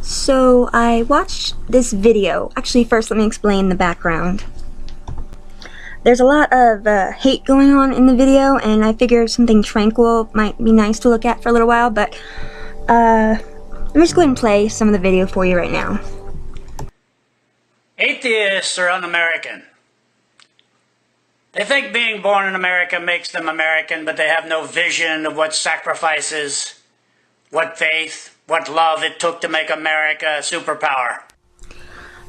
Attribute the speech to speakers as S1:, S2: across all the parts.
S1: So I watched this video. Actually, first let me explain the background. There's a lot of hate going on in the video, and I figured something tranquil might be nice to look at for a little while, but let me just go ahead and play some of the video for you right now.
S2: Atheists are un-American. They think being born in America makes them American, but they have no vision of what sacrifices, what faith, what love it took to make America a superpower.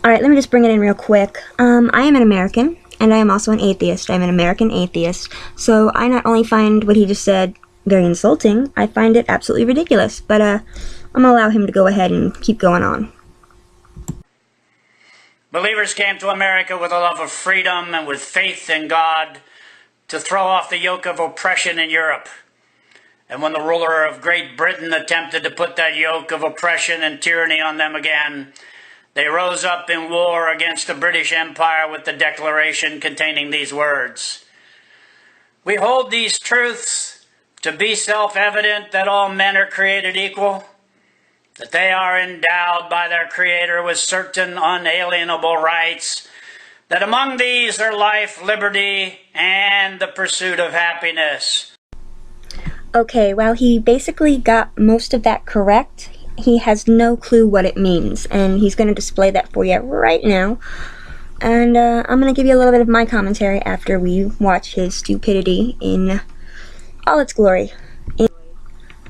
S1: Alright, let me just bring it in real quick. I am an American, and I am also an atheist. I'm an American atheist. So I not only find what he just said very insulting, I find it absolutely ridiculous. But I'm going to allow him to go ahead and keep going on.
S2: Believers came to America with a love of freedom and with faith in God to throw off the yoke of oppression in Europe. And when the ruler of Great Britain attempted to put that yoke of oppression and tyranny on them again, they rose up in war against the British Empire with the declaration containing these words: "We hold these truths to be self-evident, that all men are created equal, that they are endowed by their Creator with certain unalienable rights, that among these are life, liberty, and the pursuit of happiness."
S1: Okay, while he basically got most of that correct, he has no clue what it means, and he's going to display that for you right now. And I'm going to give you a little bit of my commentary after we watch his stupidity in all its glory.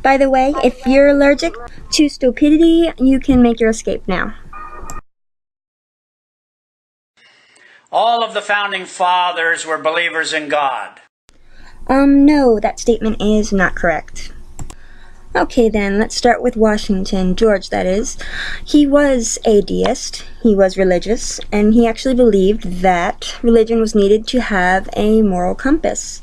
S1: By the way, if you're allergic to stupidity, you can make your escape now.
S2: All of the founding fathers were believers in God.
S1: No, that statement is not correct. Okay then, let's start with Washington, George that is. He was a deist, he was religious, and he actually believed that religion was needed to have a moral compass.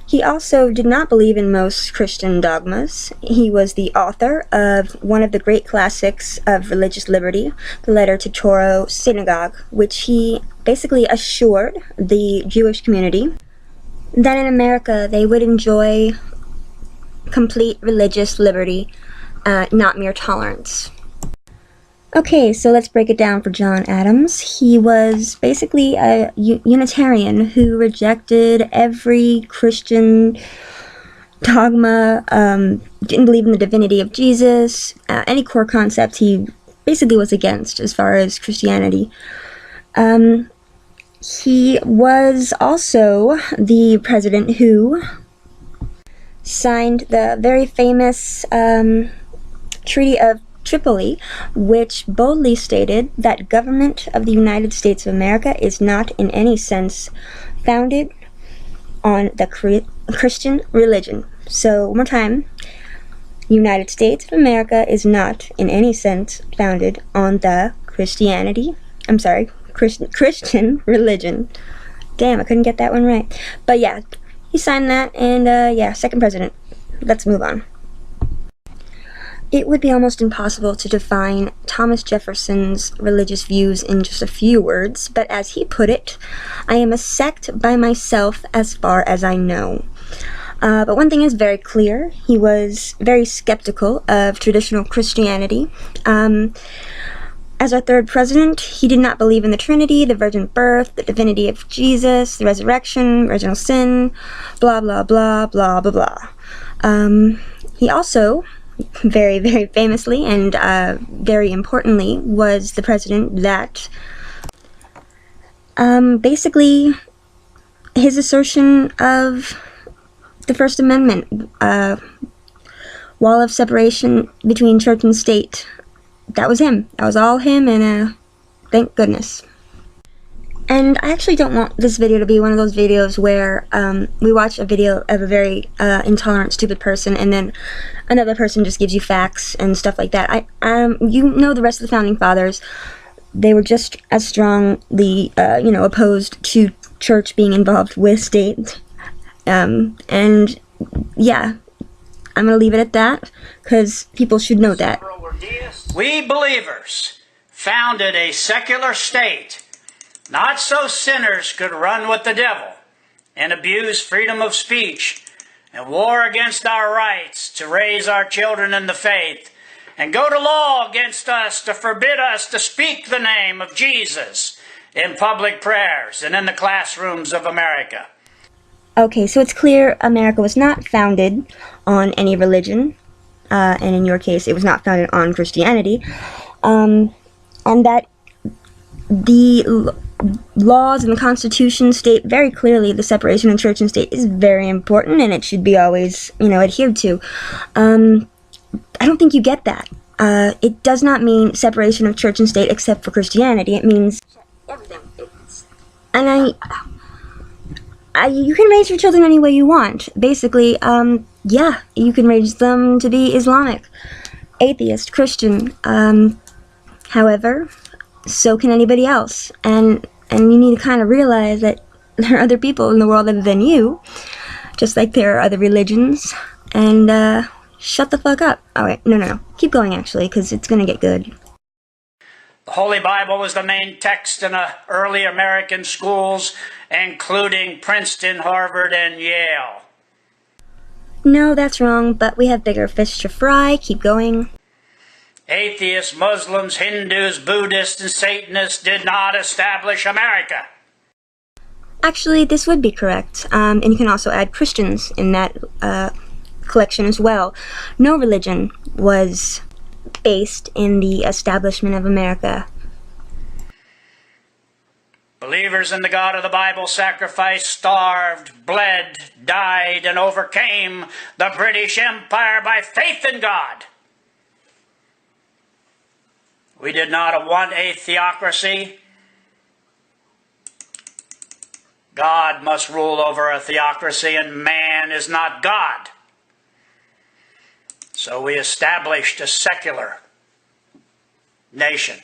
S1: He also did not believe in most Christian dogmas. He was the author of one of the great classics of religious liberty, the Letter to Toro Synagogue, which he basically assured the Jewish community that in America they would enjoy complete religious liberty, not mere tolerance. Okay, so let's break it down for John Adams. He was basically a Unitarian who rejected every Christian dogma, didn't believe in the divinity of Jesus, any core concepts he basically was against as far as Christianity. He was also the president who signed the very famous Treaty of Tripoli, which boldly stated that government of the United States of America is not in any sense founded on the Christian religion. So, one more time, United States of America is not in any sense founded on the Christian religion. Damn, I couldn't get that one right. But yeah, he signed that, and yeah, second president. Let's move on. It would be almost impossible to define Thomas Jefferson's religious views in just a few words, but as he put it, I am a sect by myself as far as I know. But one thing is very clear, he was very skeptical of traditional Christianity. As our third president, he did not believe in the Trinity, the virgin birth, the divinity of Jesus, the resurrection, original sin, blah, blah, blah, blah, blah, blah. He also, very, very famously and very importantly, was the president that basically his assertion of the First Amendment, wall of separation between church and state, that was him. That was all him, and thank goodness. And I actually don't want this video to be one of those videos where we watch a video of a very intolerant, stupid person, and then another person just gives you facts and stuff like that. You know the rest of the founding fathers, they were just as strongly, opposed to church being involved with state. And yeah, I'm going to leave it at that, because people should know that.
S2: We believers founded a secular state, not so sinners could run with the devil and abuse freedom of speech and war against our rights to raise our children in the faith and go to law against us to forbid us to speak the name of Jesus in public prayers and in the classrooms of America.
S1: Okay, so it's clear America was not founded on any religion, and in your case, it was not founded on Christianity, and that the laws and the Constitution state very clearly the separation of church and state is very important, and it should be always, adhered to. I don't think you get that. It does not mean separation of church and state except for Christianity. It means everything. And you can raise your children any way you want. Basically, you can raise them to be Islamic, atheist, Christian. However, so can anybody else. And you need to kind of realize that there are other people in the world other than you, just like there are other religions. And shut the fuck up. All right, no. Keep going, actually, because it's going to get good.
S2: The Holy Bible was the main text in early American schools, including Princeton, Harvard, and Yale.
S1: No, that's wrong, but we have bigger fish to fry. Keep going.
S2: Atheists, Muslims, Hindus, Buddhists, and Satanists did not establish America.
S1: Actually, this would be correct. And you can also add Christians in that collection as well. No religion was based in the establishment of America.
S2: Believers in the God of the Bible sacrificed, starved, bled, died, and overcame the British Empire by faith in God. We did not want a theocracy. God must rule over a theocracy, and man is not God. So we established a secular nation.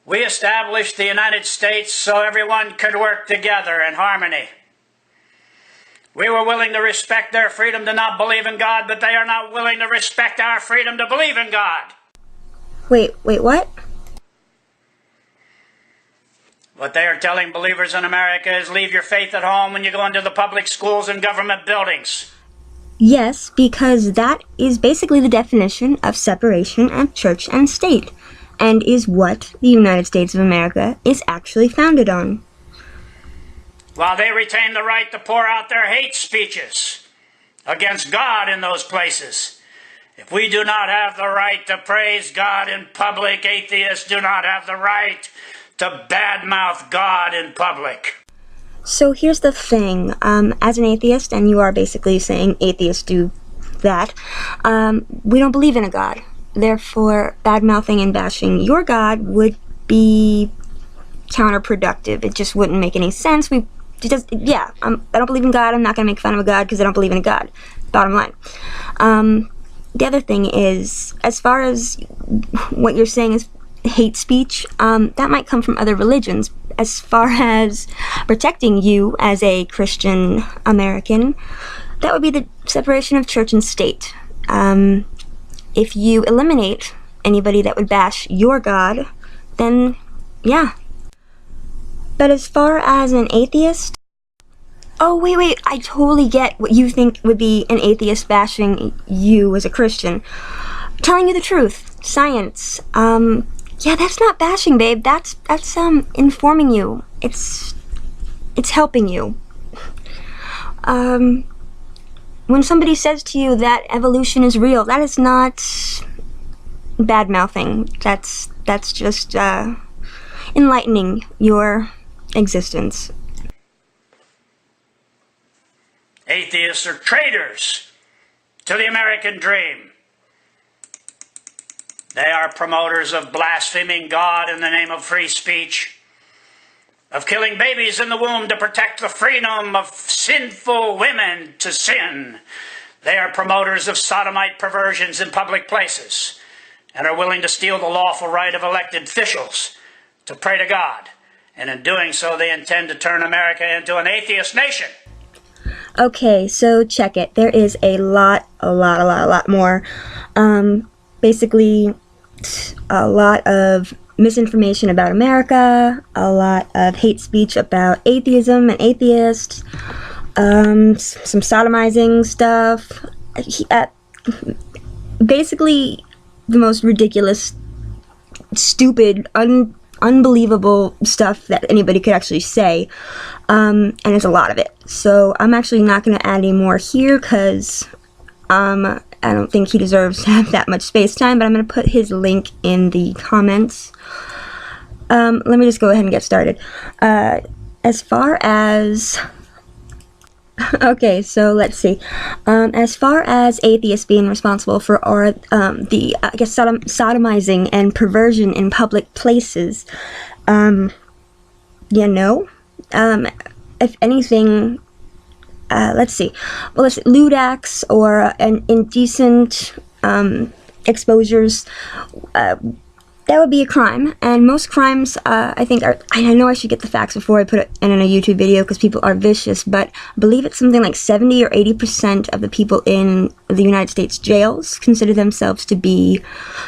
S2: We established the United States so everyone could work together in harmony. We were willing to respect their freedom to not believe in God, but they are not willing to respect our freedom to believe in God.
S1: Wait, what?
S2: What they are telling believers in America is leave your faith at home when you go into the public schools and government buildings.
S1: Yes, because that is basically the definition of separation of church and state, and is what the United States of America is actually founded on.
S2: While they retain the right to pour out their hate speeches against God in those places. If we do not have the right to praise God in public, atheists do not have the right to badmouth God in public.
S1: So here's the thing, as an atheist, and you are basically saying atheists do that, we don't believe in a God. Therefore, bad-mouthing and bashing your God would be counterproductive. It just wouldn't make any sense. I don't believe in God. I'm not going to make fun of a God because I don't believe in a God. Bottom line. The other thing is, as far as what you're saying is hate speech, that might come from other religions. As far as protecting you as a Christian American, that would be the separation of church and state. If you eliminate anybody that would bash your God, then yeah. But as far as an atheist, oh wait, I totally get what you think would be an atheist bashing you as a Christian. Telling you the truth, science, yeah, that's not bashing, babe. That's informing you. It's helping you. When somebody says to you that evolution is real, that is not bad-mouthing. That's just enlightening your existence.
S2: Atheists are traitors to the American dream. They are promoters of blaspheming God in the name of free speech, of killing babies in the womb to protect the freedom of sinful women to sin. They are promoters of sodomite perversions in public places and are willing to steal the lawful right of elected officials to pray to God. And in doing so, they intend to turn America into an atheist nation.
S1: Okay, so check it. There is a lot more. Basically, a lot of misinformation about America, a lot of hate speech about atheism and atheists, some sodomizing stuff. basically the most ridiculous, stupid, unbelievable stuff that anybody could actually say, and it's a lot of it. So I'm actually not going to add any more here because I don't think he deserves to have that much space time, but I'm going to put his link in the comments. Let me just go ahead and get started. As far as... Okay, so let's see. As far as atheists being responsible for the sodomizing and perversion in public places, if anything, let's see. Well, let's see. Lewd acts or indecent exposures. That would be a crime, and most crimes, I think, are... I know I should get the facts before I put it in a YouTube video because people are vicious, but I believe it's something like 70 or 80% of the people in the United States jails consider themselves to be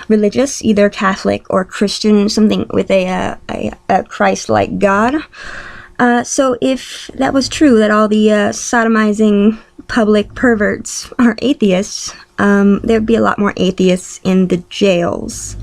S1: religious, either Catholic or Christian, something with a Christ-like God. So if that was true, that all the sodomizing public perverts are atheists, there would be a lot more atheists in the jails.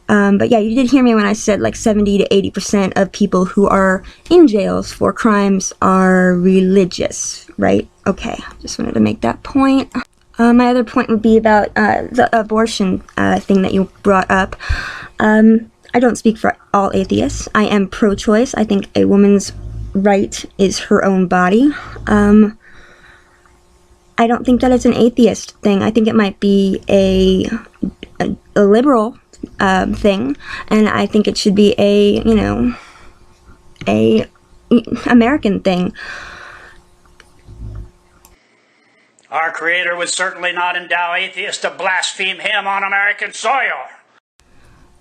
S1: But yeah, you did hear me when I said like 70 to 80% of people who are in jails for crimes are religious, right? Okay, just wanted to make that point. My other point would be about the abortion thing that you brought up. I don't speak for all atheists. I am pro-choice. I think a woman's right is her own body. I don't think that it's an atheist thing. I think it might be a liberal thing, and I think it should be a American thing.
S2: Our Creator would certainly not endow atheists to blaspheme Him on American soil.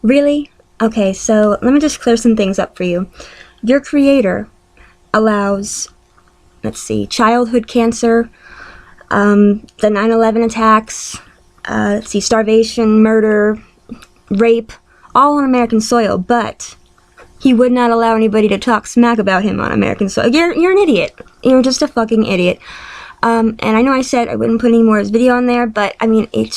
S1: Really? Okay, so let me just clear some things up for you. Your Creator allows, let's see, childhood cancer, the 9/11 attacks, let's see, starvation, murder, rape, all on American soil, but He would not allow anybody to talk smack about Him on American soil. You're an idiot. You're just a fucking idiot. And I know I said I wouldn't put any more of his video on there, but I mean, I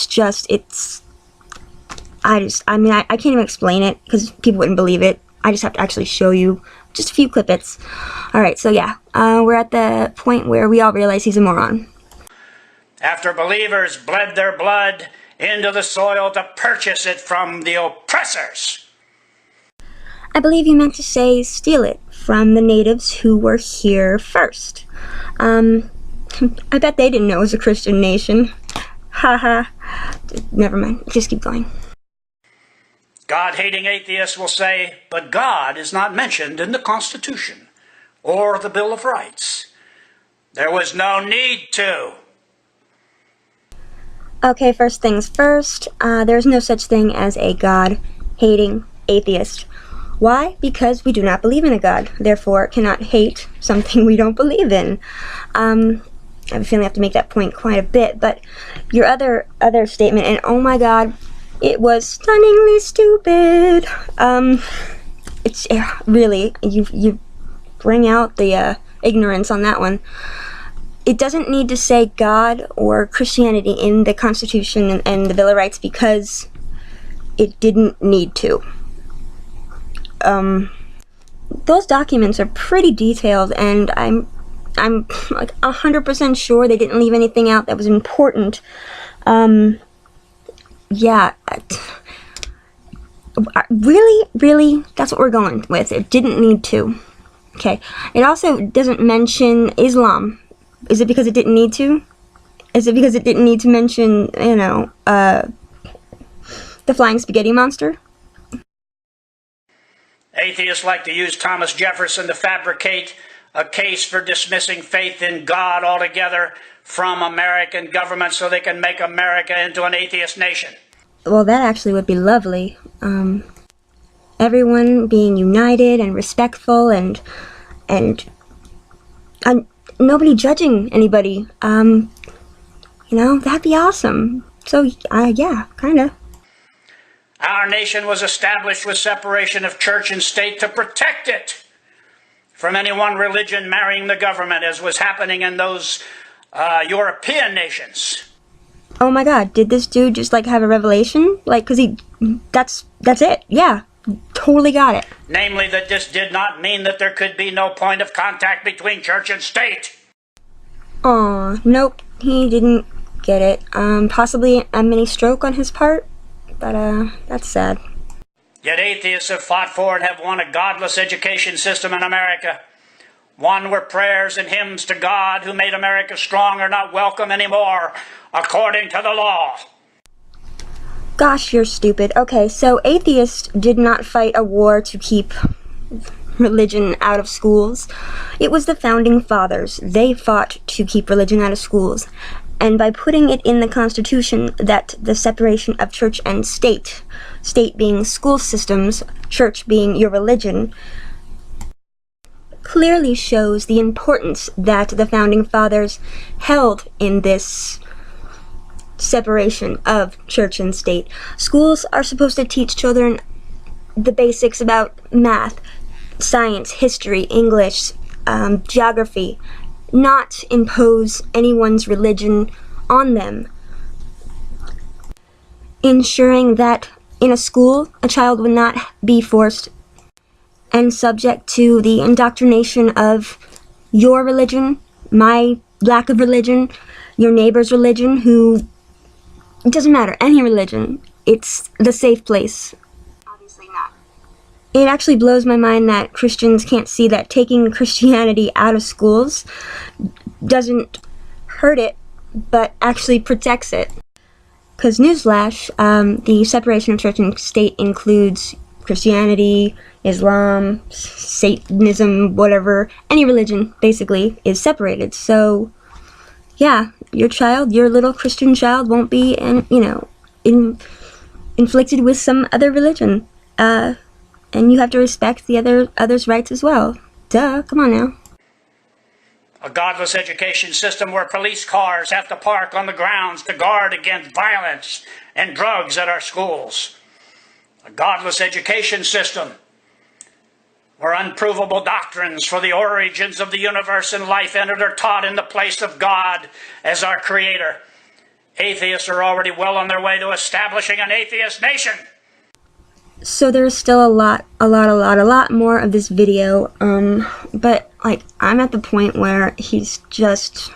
S1: can't even explain it because people wouldn't believe it. I just have to actually show you just a few clippets. Alright, so yeah, we're at the point where we all realize he's a moron.
S2: After believers bled their blood into the soil to purchase it from the oppressors.
S1: I believe you meant to say steal it from the natives who were here first. I bet they didn't know it was a Christian nation. Haha. Never mind, just keep going.
S2: God-hating atheists will say, but God is not mentioned in the Constitution or the Bill of Rights. There was no need to.
S1: Okay, first things first, there's no such thing as a God-hating atheist. Why? Because we do not believe in a God, therefore cannot hate something we don't believe in. I have a feeling I have to make that point quite a bit, but your other statement, and oh my God, it was stunningly stupid. It's really, you bring out the ignorance on that one. It doesn't need to say God or Christianity in the Constitution and the Bill of Rights because it didn't need to. Those documents are pretty detailed, and I'm like 100% sure they didn't leave anything out that was important. Yeah. Really? That's what we're going with. It didn't need to. Okay. It also doesn't mention Islam. Is it because it didn't need to? Is it because it didn't need to mention, the flying spaghetti monster?
S2: Atheists like to use Thomas Jefferson to fabricate a case for dismissing faith in God altogether from American government so they can make America into an atheist nation.
S1: Well, that actually would be lovely. Everyone being united and respectful and nobody judging anybody. That'd be awesome. So, yeah, kinda.
S2: Our nation was established with separation of church and state to protect it from any one religion marrying the government, as was happening in those European nations.
S1: Oh my god, did this dude just like have a revelation? Like, cause that's it, yeah. Totally got it.
S2: Namely, that this did not mean that there could be no point of contact between church and state.
S1: Aw, nope, he didn't get it. Possibly a mini stroke on his part, but that's sad.
S2: Yet atheists have fought for and have won a godless education system in America. One where prayers and hymns to God, who made America strong, are not welcome anymore, according to the law.
S1: Gosh, you're stupid. Okay, so atheists did not fight a war to keep religion out of schools. It was the founding fathers. They fought to keep religion out of schools. And by putting it in the Constitution that the separation of church and state being school systems, church being your religion, clearly shows the importance that the founding fathers held in this separation of church and state. Schools are supposed to teach children the basics about math, science, history, English, geography, not impose anyone's religion on them. Ensuring that in a school, a child would not be forced and subject to the indoctrination of your religion, my lack of religion, your neighbor's religion, who, it doesn't matter, any religion, it's the safe place. Obviously not. It actually blows my mind that Christians can't see that taking Christianity out of schools doesn't hurt it, but actually protects it. Because newsflash, the separation of church and state includes Christianity, Islam, Satanism, whatever, any religion, basically, is separated. So, yeah, your child, your little Christian child won't be, inflicted with some other religion. And you have to respect the other's rights as well. Duh, come on now.
S2: A godless education system where police cars have to park on the grounds to guard against violence and drugs at our schools. A godless education system where unprovable doctrines for the origins of the universe and life in it are taught in the place of God as our creator. Atheists are already well on their way to establishing an atheist nation.
S1: So there's still a lot more of this video, but like I'm at the point where he's just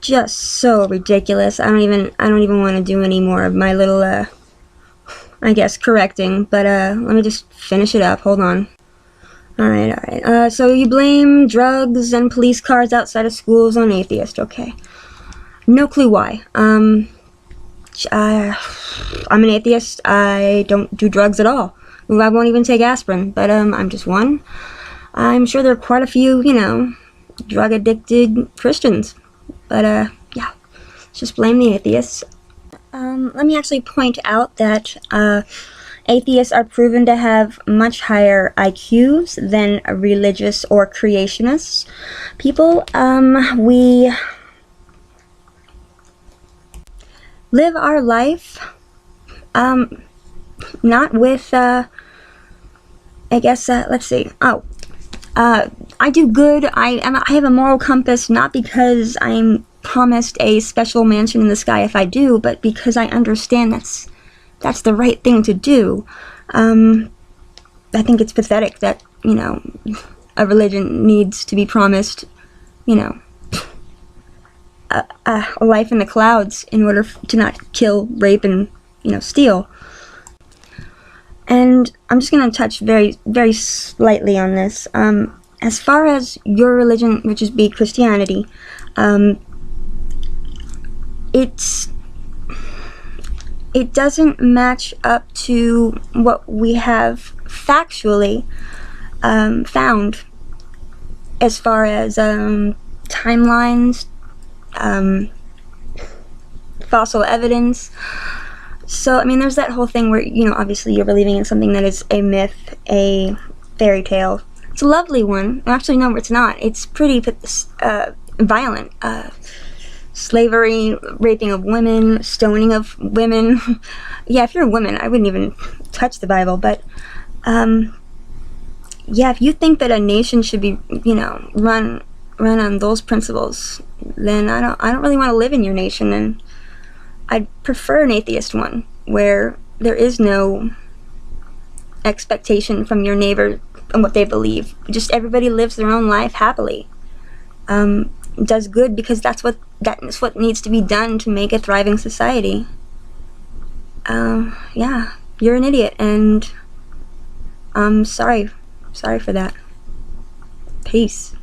S1: so ridiculous. I don't even want to do any more of my little I guess correcting, but let me just finish it up. Hold on. Alright. So you blame drugs and police cars outside of schools on atheists, okay. No clue why. I'm an atheist. I don't do drugs at all. I won't even take aspirin, but I'm just one. I'm sure there are quite a few, drug-addicted Christians. But, yeah, just blame the atheists. Let me actually point out that atheists are proven to have much higher IQs than religious or creationists people. We live our life, not with, I guess, let's see, I do good, I have a moral compass, not because I'm promised a special mansion in the sky if I do, but because I understand that's the right thing to do. I think it's pathetic that, a religion needs to be promised, a life in the clouds in order to not kill, rape, and, steal. And I'm just going to touch very, very slightly on this. As far as your religion, which is be Christianity, it doesn't match up to what we have factually found as far as timelines, fossil evidence. So, there's that whole thing where, obviously you're believing in something that is a myth, a fairy tale. It's a lovely one. Actually, no, it's not. It's pretty violent. Slavery, raping of women, stoning of women. Yeah, if you're a woman, I wouldn't even touch the Bible. But, yeah, if you think that a nation should be, run on those principles, then I don't really want to live in your nation. And I'd prefer an atheist one, where there is no expectation from your neighbor and what they believe. Just everybody lives their own life happily. Does good because that's what needs to be done to make a thriving society. Yeah, you're an idiot, and I'm sorry for that. Peace.